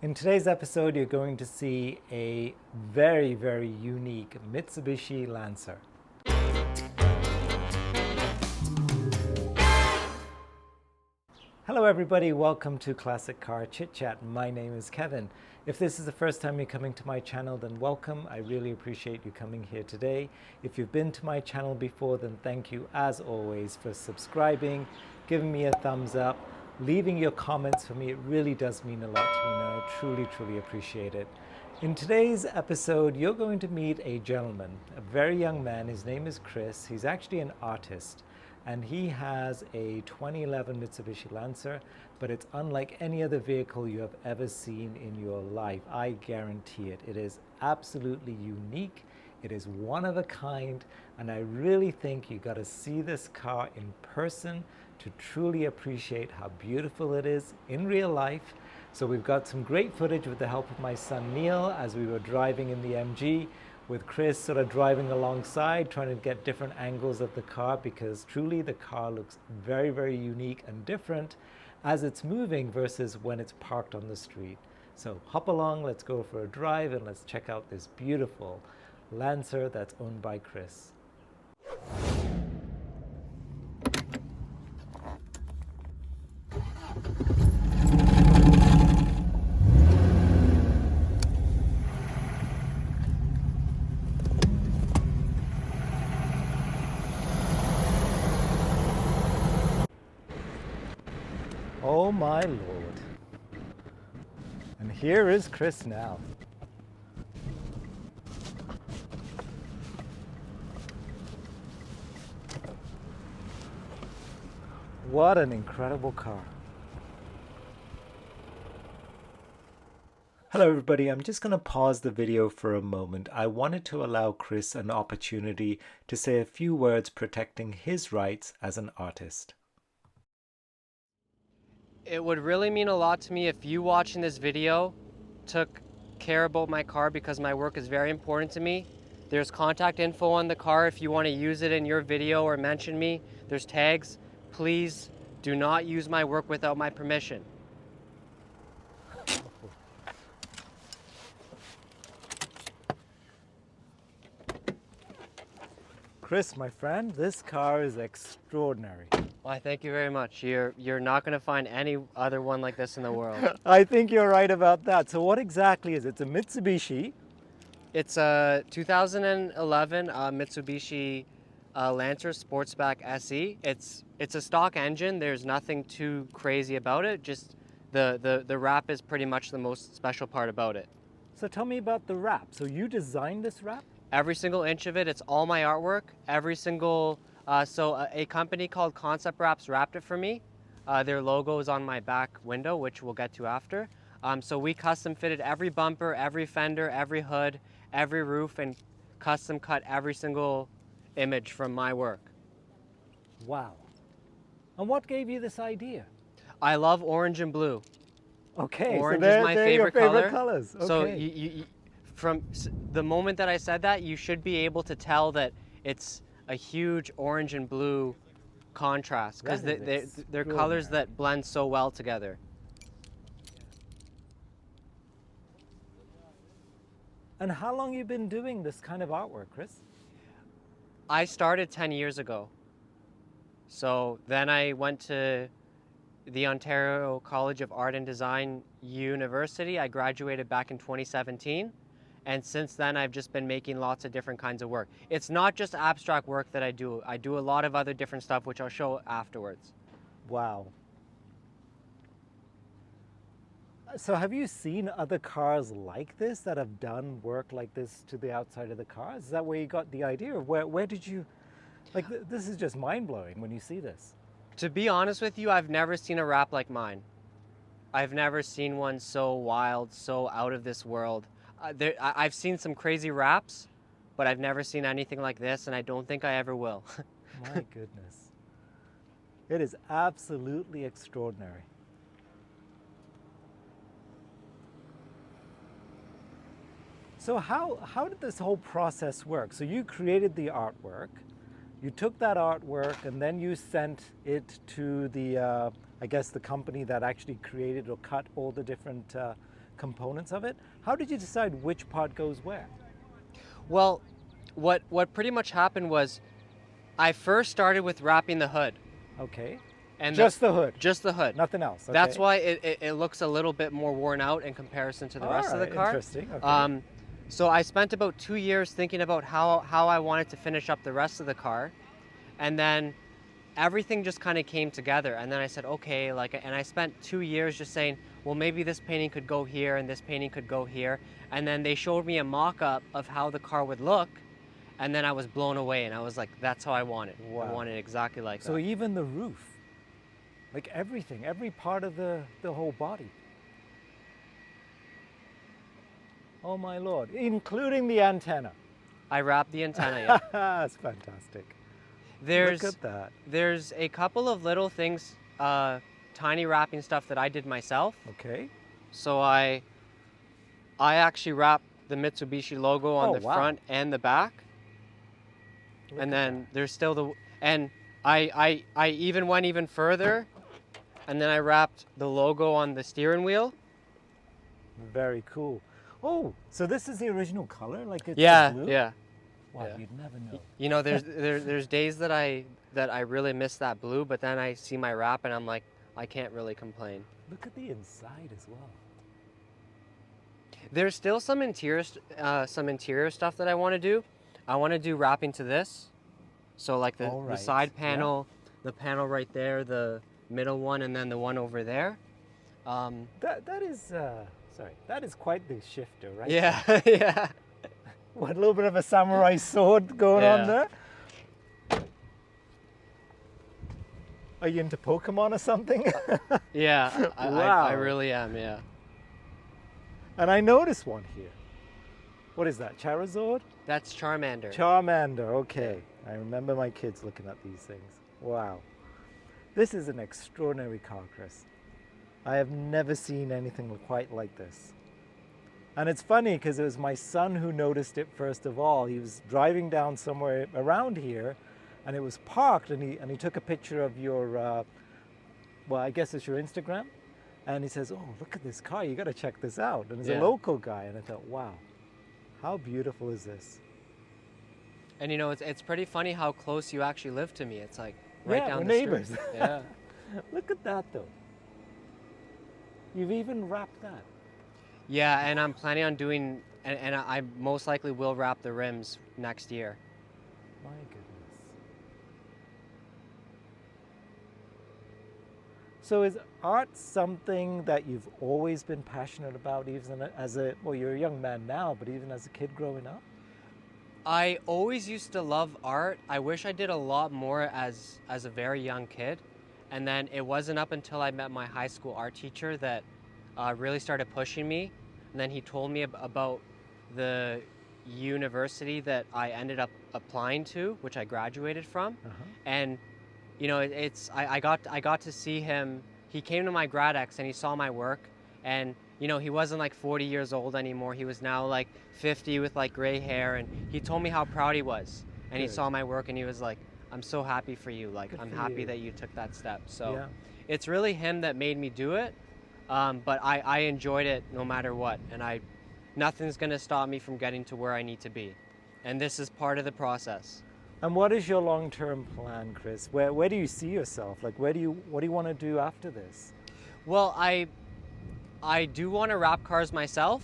In today's episode, you're going to see a very, very unique Mitsubishi Lancer. Hello everybody, welcome to Classic Car ChitChat. My name is Kevin. If this is the first time you're coming to my channel, then welcome. I really appreciate you coming here today. If you've been to my channel before, then thank you as always for subscribing, giving me a thumbs up, leaving your comments for me. It really does mean a lot to me, and I truly appreciate it. In today's episode, you're going to meet a gentleman, a very young man. His name is Chris. He's actually an artist, and he has a 2011 Mitsubishi Lancer, but it's unlike any other vehicle you have ever seen in your life. I guarantee it. It is absolutely unique. It is one of a kind, and I really think you got to see this car in person to truly appreciate how beautiful it is in real life. So we've got some great footage with the help of my son Neil as we were driving in the MG, with Chris sort of driving alongside, trying to get different angles of the car, because truly the car looks very unique and different as it's moving versus when it's parked on the street. So hop along, let's go for a drive, and let's check out this beautiful Lancer that's owned by Chris. Oh my Lord. And here is Chris now. What an incredible car. Hello everybody, I'm just going to pause the video for a moment. I wanted to allow Chris an opportunity to say a few words protecting his rights as an artist. It would really mean a lot to me if you watching this video took care about my car, because my work is very important to me. There's contact info on the car if you want to use it in your video or mention me. There's tags. Please do not use my work without my permission. Chris, my friend, this car is extraordinary. Why, thank you very much. You're not going to find any other one like this in the world. I think you're right about that. So what exactly is it? It's a Mitsubishi. It's a 2011 Mitsubishi Lancer Sportsback SE. It's a stock engine. There's nothing too crazy about it. Just the wrap is pretty much the most special part about it. So tell me about the wrap. So you designed this wrap? Every single inch of it. It's all my artwork. Every single a company called Concept Wraps wrapped it for me. Their logo is on my back window, which we'll get to after. So we custom fitted every bumper, every fender, every hood, every roof, and custom cut every single image from my work. Wow. And what gave you this idea? I love orange and blue. Okay, orange so is my they're favorite your color. favorite colors. Okay. So you, from the moment that I said that, you should be able to tell that it's a huge orange and blue contrast, because they're colors that blend so well together. And how long have you been doing this kind of artwork, Chris? I started 10 years ago. So then I went to the Ontario College of Art and Design University. I graduated back in 2017. And since then, I've just been making lots of different kinds of work. It's not just abstract work that I do. I do a lot of other different stuff, which I'll show afterwards. Wow. So have you seen other cars like this that have done work like this to the outside of the car? Is that where you got the idea? Or where did you, like, this is just mind-blowing when you see this. To be honest with you, I've never seen a wrap like mine. I've never seen one so wild, so out of this world. I've seen some crazy wraps, but I've never seen anything like this, and I don't think I ever will. My goodness. It is absolutely extraordinary. So how did this whole process work? So you created the artwork, you took that artwork, and then you sent it to the, I guess the company that actually created or cut all the different components of it. How did you decide which part goes where? Well, what pretty much happened was I first started with wrapping the hood. Okay. And Just the hood? Just the hood. Nothing else? Okay. That's why it looks a little bit more worn out in comparison to the rest of the car. Interesting. Okay. So I spent about 2 years thinking about how I wanted to finish up the rest of the car. And then everything just kind of came together. And then I said, okay, and I spent 2 years just saying, well, maybe this painting could go here and this painting could go here. And then they showed me a mock-up of how the car would look. And then I was blown away and I was like, that's how I want it. Wow. I want it exactly like that. So even the roof, like everything, every part of the whole body. Oh my Lord, including the antenna. I wrapped the antenna, yeah. That's fantastic. Look at that. There's a couple of little things, tiny wrapping stuff that I did myself. Okay. So I actually wrapped the Mitsubishi logo on the front and the back. And then there's still and I even went even further, and then I wrapped the logo on the steering wheel. Very cool. Oh, so this is the original color, like it's blue? Yeah. Wow, Yeah. you'd never know. You know, there's days that I really miss that blue, but then I see my wrap and I'm like, I can't really complain. Look at the inside as well. There's still some interior stuff that I want to do. I want to do wrapping to this, so like the side panel, the panel right there, the middle one, and then the one over there. That is quite the shifter, right? Yeah, yeah. What, a little bit of a samurai sword going on there? Are you into Pokemon or something? Yeah, Wow. I really am, yeah. And I noticed one here. What is that, Charizard? That's Charmander. Charmander, okay. I remember my kids looking at these things. Wow. This is an extraordinary car, Chris. I have never seen anything quite like this. And it's funny because it was my son who noticed it first of all. He was driving down somewhere around here and it was parked, and he took a picture of your, well, I guess it's your Instagram. And he says, oh, look at this car, you got to check this out. And he's a local guy. And I thought, wow, how beautiful is this? And you know, it's pretty funny how close you actually live to me. It's like right down we're the neighbors. street. Yeah. Look at that though. You've even wrapped that. Yeah, and I'm planning on doing, and I most likely will wrap the rims next year. My goodness. So is art something that you've always been passionate about, even as well, you're a young man now, but even as a kid growing up? I always used to love art. I wish I did a lot more as a very young kid. And then it wasn't up until I met my high school art teacher that really started pushing me. And then he told me about the university that I ended up applying to, which I graduated from. And you know, I got to see him. He came to my Grad X and he saw my work, and you know, he wasn't like 40 years old anymore. He was now like 50 with like gray hair, and he told me how proud he was. And he saw my work and he was like, I'm so happy for you. Like, I'm happy that you took that step. So it's really him that made me do it. But I enjoyed it no matter what. And nothing's gonna stop me from getting to where I need to be. And this is part of the process. And what is your long-term plan, Chris? Where do you see yourself? Like, what do you want to do after this? Well, I do want to wrap cars myself.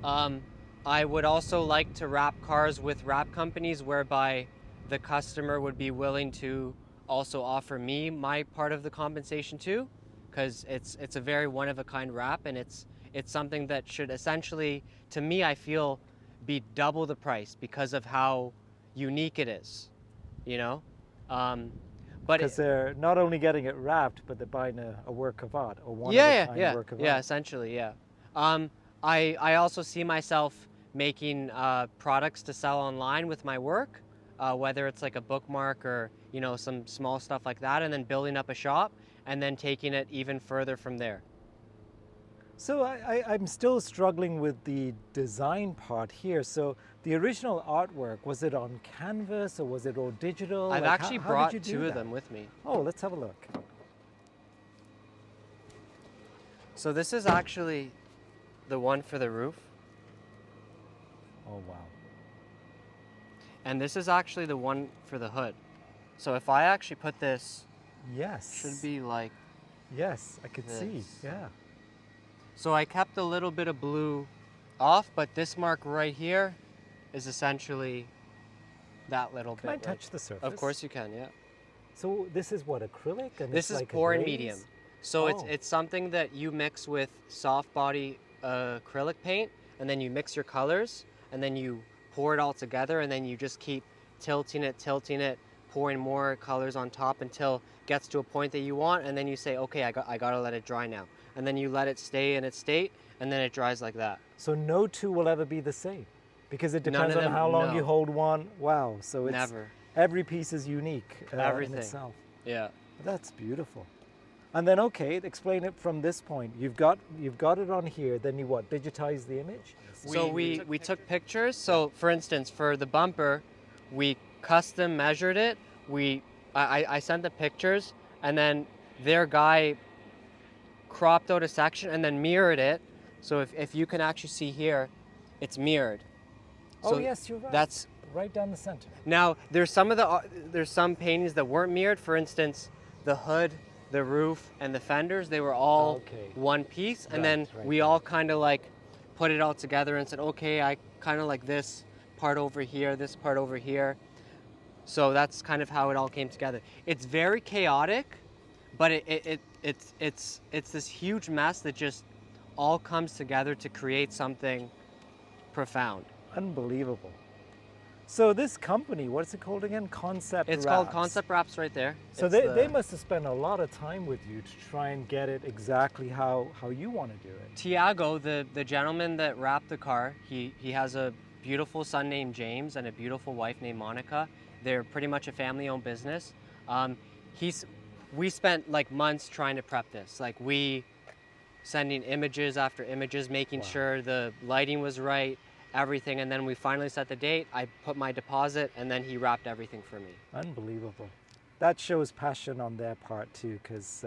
I would also like to wrap cars with wrap companies whereby the customer would be willing to also offer me my part of the compensation too, because it's a very one-of-a-kind wrap, and it's something that should essentially, to me, I feel, be double the price because of how unique it is, you know? But because they're not only getting it wrapped, but they're buying a work of art, or one of a kind work of art. Yeah, essentially, yeah. I also see myself making products to sell online with my work, whether it's like a bookmark or, you know, some small stuff like that, and then building up a shop and then taking it even further from there. So I'm still struggling with the design part here. So the original artwork, was it on canvas or was it all digital? I've like, actually how brought did you do two of that? them with me. Oh, let's have a look. So this is actually the one for the roof. Oh, wow. And this is actually the one for the hood. So if I actually put this, Yes. should be like Yes, I could see. this. Yeah. So I kept a little bit of blue off, but this mark right here is essentially that little Can I bit. touch the surface? Of course you can, yeah. So this is what, acrylic? And This it's is like a pour and glaze? medium. So Oh. it's something that you mix with soft body acrylic paint, and then you mix your colors, and then you pour it all together, and then you just keep tilting it, pouring more colors on top until it gets to a point that you want, and then you say, okay, I gotta let it dry now. And then you let it stay in its state, and then it dries like that. So no two will ever be the same because it None depends of on them, how long you no. hold one. Wow. So it's Never. every piece is unique in Everything. itself. Yeah. That's beautiful. And then, okay, explain it from this point. You've got it on here. Then you what? Digitize the image? So we took pictures. So for instance, for the bumper, we custom measured it. I sent the pictures, and then their guy cropped out a section and then mirrored it. So if you can actually see here, it's mirrored. Oh So yes, you're right. that's right down the center. now there's some paintings that weren't mirrored. For instance, the hood, the roof, and the fenders, they were all Okay. one piece, and Right, then right, we right. all kind of like put it all together and said, okay, I kind of like this part over here, this part over here. So that's kind of how it all came together. It's very chaotic, but it's this huge mess that just all comes together to create something profound. Unbelievable. So this company, what's it called again? Concept It's called Wraps. Concept Wraps right there. So It's they the- must have spent a lot of time with you to try and get it exactly how you want to do it. Tiago, the gentleman that wrapped the car, he has a beautiful son named James and a beautiful wife named Monica. They're pretty much a family-owned business. We spent like months trying to prep this. Like we sending images after images, making Wow. sure the lighting was right, everything, and then we finally set the date. I put my deposit, and then he wrapped everything for me. Unbelievable. That shows passion on their part too, because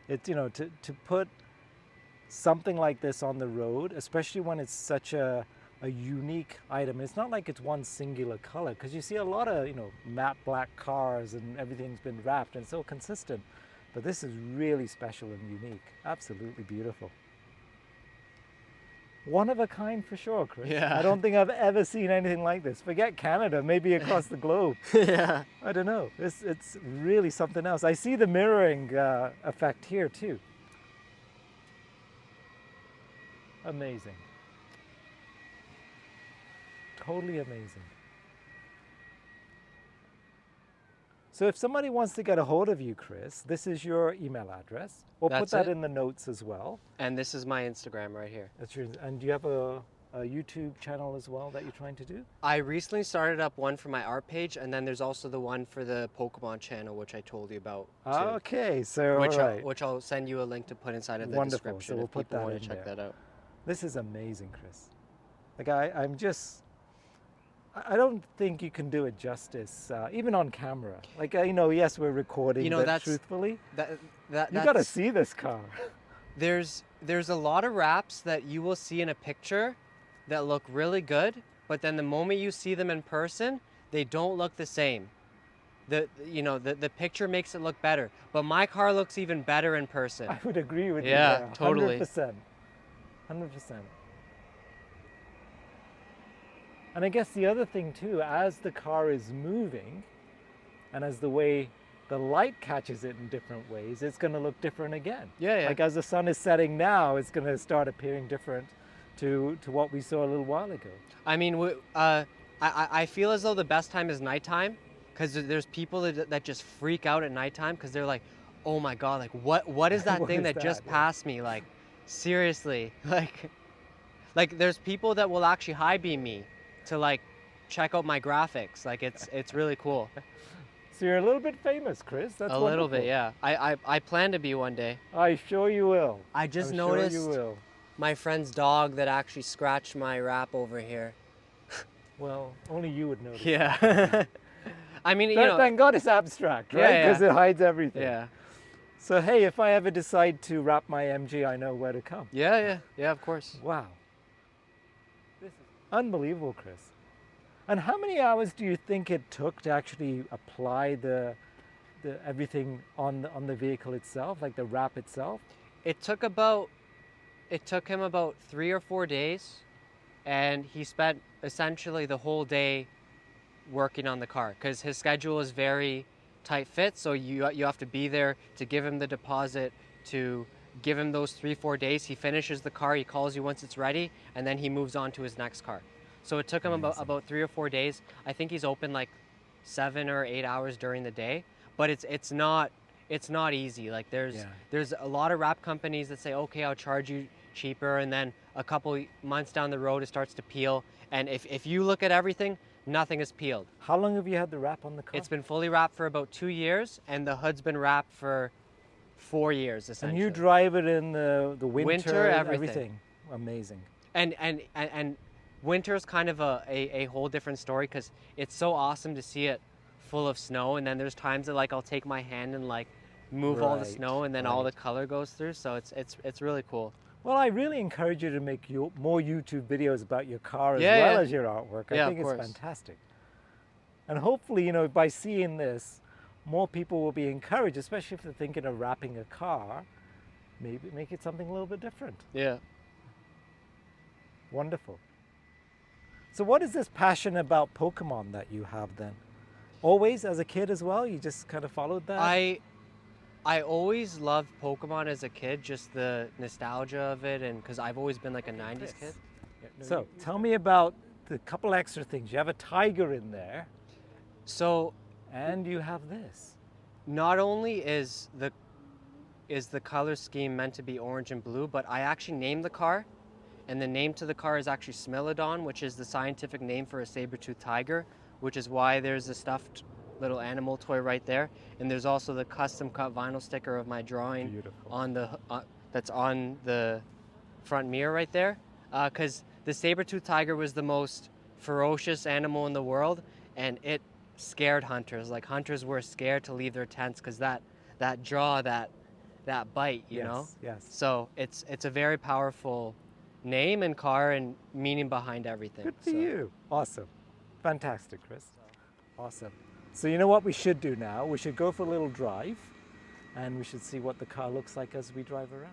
to put something like this on the road, especially when it's such a unique item. It's not like it's one singular color, because you see a lot of matte black cars and everything's been wrapped and it's so consistent. But this is really special and unique. Absolutely beautiful. One of a kind for sure, Chris. Yeah. I don't think I've ever seen anything like this. Forget Canada, maybe across the globe. Yeah. I don't know. It's really something else. I see the mirroring effect here too. Amazing. Totally amazing. So if somebody wants to get a hold of you, Chris, this is your email address. We'll put That's that it. in the notes as well. And this is my Instagram right here. That's your, and do you have a YouTube channel as well that you're trying to do? I recently started up one for my art page, and then there's also the one for the Pokemon channel, which I told you about too. Okay, so Which, all right. which I'll send you a link to put inside of the Wonderful. description So we'll if put people that want in to check there. that out. This is amazing, Chris. Like I'm just, I don't think you can do it justice, even on camera. Like yes, we're recording, but that's truthfully, that you got to see this car. There's a lot of wraps that you will see in a picture that look really good, but then the moment you see them in person, they don't look the same. The picture makes it look better, but my car looks even better in person. I would agree with you. Yeah, there, totally. 100%. And I guess the other thing too, as the car is moving, and as the way the light catches it in different ways, it's going to look different again. Yeah. Like as the sun is setting now, it's going to start appearing different to what we saw a little while ago. I mean, I feel as though the best time is nighttime, because there's people that just freak out at nighttime because they're like, oh my God, like what is that What thing is that that? just Yeah. passed me? Like, seriously, like there's people that will actually high beam me to like check out my graphics. Like it's really cool. So you're a little bit famous, Chris. That's A little bit, wonderful. yeah. I plan to be one day. I'm sure you will. I just I'm noticed Sure you will. my friend's dog that actually scratched my wrap over here. Well, only you would notice. Yeah. I mean, Thank God it's abstract, right? Yeah, yeah. Because it hides everything. Yeah. So hey, if I ever decide to wrap my MG, I know where to come. Yeah, of course. Wow. This is unbelievable, Chris. And how many hours do you think it took to actually apply the everything on the vehicle itself, like the wrap itself? It took him about 3 or 4 days, and he spent essentially the whole day working on the car because his schedule is very tight fit. So you have to be there to give him the deposit, to give him those 3-4 days. He finishes the car, he calls you once it's ready, and then he moves on to his next car. So it took him about 3 or 4 days. I think he's open like 7 or 8 hours during the day, but it's not easy. Like there's a lot of wrap companies that say, okay, I'll charge you cheaper, and then a couple months down the road it starts to peel. And if you look at everything, nothing is peeled. How long have you had the wrap on the car? It's been fully wrapped for about 2 years, and the hood's been wrapped for 4 years essentially. And you drive it in the winter, everything. Amazing. And winter's kind of a whole different story because it's so awesome to see it full of snow, and then there's times that like I'll take my hand and like move all the snow, and then all the color goes through. So it's really cool. Well, I really encourage you to make more YouTube videos about your car as well as your artwork. I think it's fantastic. And hopefully, by seeing this, more people will be encouraged, especially if they're thinking of wrapping a car, maybe make it something a little bit different. Yeah. Wonderful. So what is this passion about Pokemon that you have then? Always as a kid as well? You just kind of followed that? I always loved Pokemon as a kid, just the nostalgia of it, and because I've always been like a 90s kid. So tell me about the couple extra things. You have a tiger in there. So, and you have this. Not only is the color scheme meant to be orange and blue, but I actually named the car, and the name to the car is actually Smilodon, which is the scientific name for a saber-toothed tiger, which is why there's a stuffed little animal toy right there, and there's also the custom cut vinyl sticker of my drawing on the that's on the front mirror right there, because the saber-toothed tiger was the most ferocious animal in the world, and it scared hunters. Like hunters were scared to leave their tents because that jaw, that bite, you know. Yes. So it's a very powerful name and car and meaning behind everything. Good for you. Awesome. Fantastic, Chris. Awesome. So you know what we should do now? We should go for a little drive, and we should see what the car looks like as we drive around.